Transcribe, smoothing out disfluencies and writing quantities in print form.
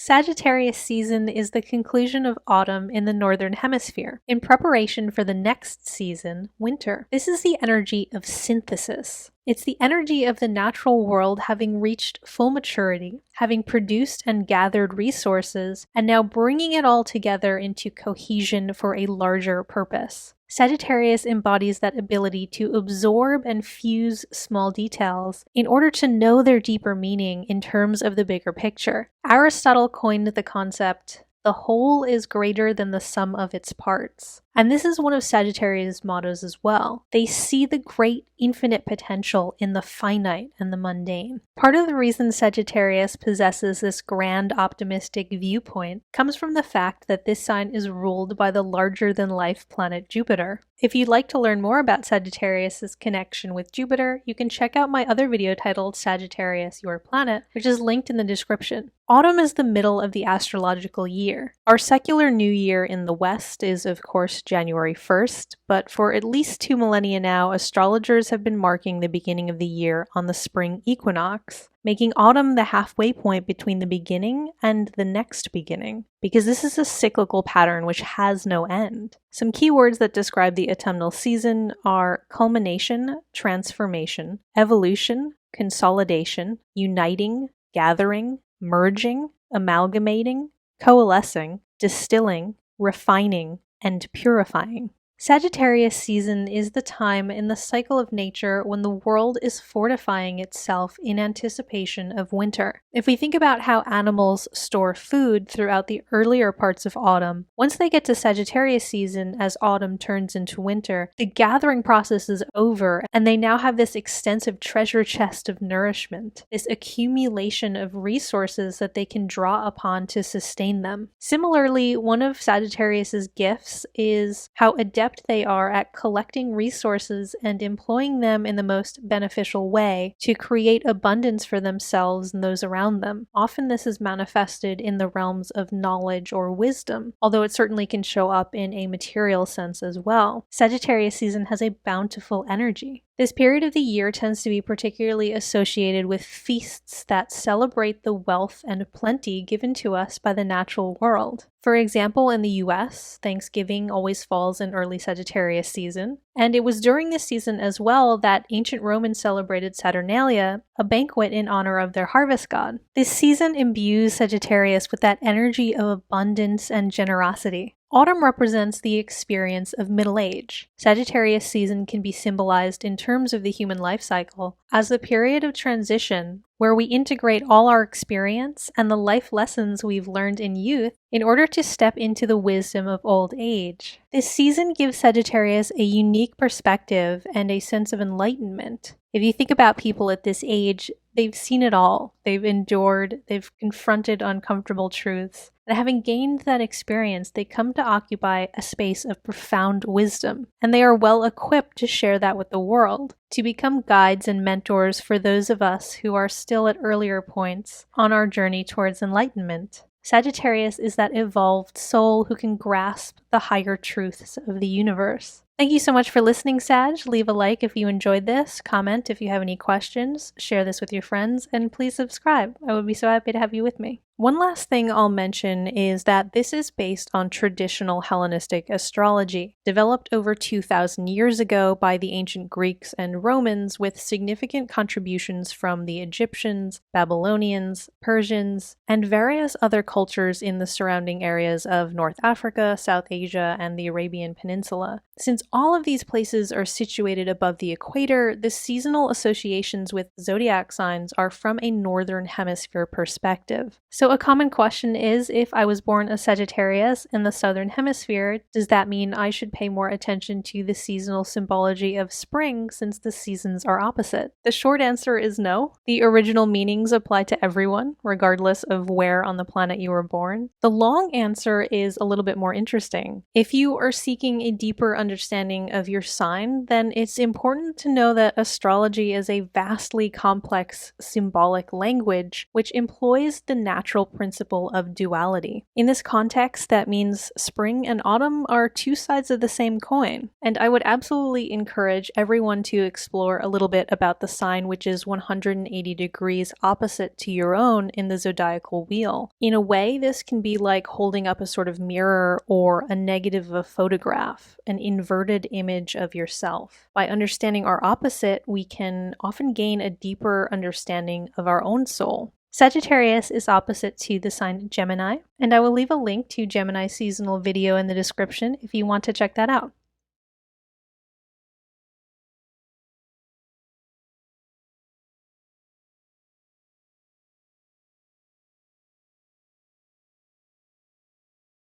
Sagittarius season is the conclusion of autumn in the northern hemisphere, in preparation for the next season, winter. This is the energy of synthesis. It's the energy of the natural world having reached full maturity, having produced and gathered resources, and now bringing it all together into cohesion for a larger purpose. Sagittarius embodies that ability to absorb and fuse small details in order to know their deeper meaning in terms of the bigger picture. Aristotle coined the concept, "The whole is greater than the sum of its parts." And this is one of Sagittarius' mottos as well. They see the great infinite potential in the finite and the mundane. Part of the reason Sagittarius possesses this grand optimistic viewpoint comes from the fact that this sign is ruled by the larger-than-life planet Jupiter. If you'd like to learn more about Sagittarius' connection with Jupiter, you can check out my other video titled Sagittarius, Your Planet, which is linked in the description. Autumn is the middle of the astrological year. Our secular new year in the West is, of course, January 1st, but for at least 2 millennia now, astrologers have been marking the beginning of the year on the spring equinox, making autumn the halfway point between the beginning and the next beginning, because this is a cyclical pattern which has no end. Some key words that describe the autumnal season are culmination, transformation, evolution, consolidation, uniting, gathering, merging, amalgamating, coalescing, distilling, refining, and purifying. Sagittarius season is the time in the cycle of nature when the world is fortifying itself in anticipation of winter. If we think about how animals store food throughout the earlier parts of autumn, once they get to Sagittarius season as autumn turns into winter, the gathering process is over and they now have this extensive treasure chest of nourishment, this accumulation of resources that they can draw upon to sustain them. Similarly, one of Sagittarius's gifts is how adept they are at collecting resources and employing them in the most beneficial way to create abundance for themselves and those around them. Often this is manifested in the realms of knowledge or wisdom, although it certainly can show up in a material sense as well. Sagittarius season has a bountiful energy. This period of the year tends to be particularly associated with feasts that celebrate the wealth and plenty given to us by the natural world. For example, in the US, Thanksgiving always falls in early Sagittarius season, and it was during this season as well that ancient Romans celebrated Saturnalia, a banquet in honor of their harvest god. This season imbues Sagittarius with that energy of abundance and generosity. Autumn represents the experience of middle age. Sagittarius season can be symbolized in terms of the human life cycle as the period of transition where we integrate all our experience and the life lessons we've learned in youth in order to step into the wisdom of old age. This season gives Sagittarius a unique perspective and a sense of enlightenment. If you think about people at this age, they've seen it all. They've endured, they've confronted uncomfortable truths. And having gained that experience, they come to occupy a space of profound wisdom, and they are well equipped to share that with the world, to become guides and mentors for those of us who are still at earlier points on our journey towards enlightenment. Sagittarius is that evolved soul who can grasp the higher truths of the universe. Thank you so much for listening, Sag. Leave a like if you enjoyed this, comment if you have any questions, share this with your friends, and please subscribe. I would be so happy to have you with me. One last thing I'll mention is that this is based on traditional Hellenistic astrology, developed over 2,000 years ago by the ancient Greeks and Romans with significant contributions from the Egyptians, Babylonians, Persians, and various other cultures in the surrounding areas of North Africa, South Asia, and the Arabian Peninsula. Since all of these places are situated above the equator, the seasonal associations with zodiac signs are from a northern hemisphere perspective. So a common question is, if I was born a Sagittarius in the southern hemisphere, does that mean I should pay more attention to the seasonal symbology of spring since the seasons are opposite? The short answer is no. The original meanings apply to everyone, regardless of where on the planet you were born. The long answer is a little bit more interesting. If you are seeking a deeper understanding of your sign, then it's important to know that astrology is a vastly complex symbolic language which employs the natural natural principle of duality. In this context, that means spring and autumn are two sides of the same coin, and I would absolutely encourage everyone to explore a little bit about the sign which is 180 degrees opposite to your own in the zodiacal wheel. In a way, this can be like holding up a sort of mirror or a negative of a photograph, an inverted image of yourself. By understanding our opposite, we can often gain a deeper understanding of our own soul. Sagittarius is opposite to the sign Gemini, and I will leave a link to Gemini's seasonal video in the description if you want to check that out.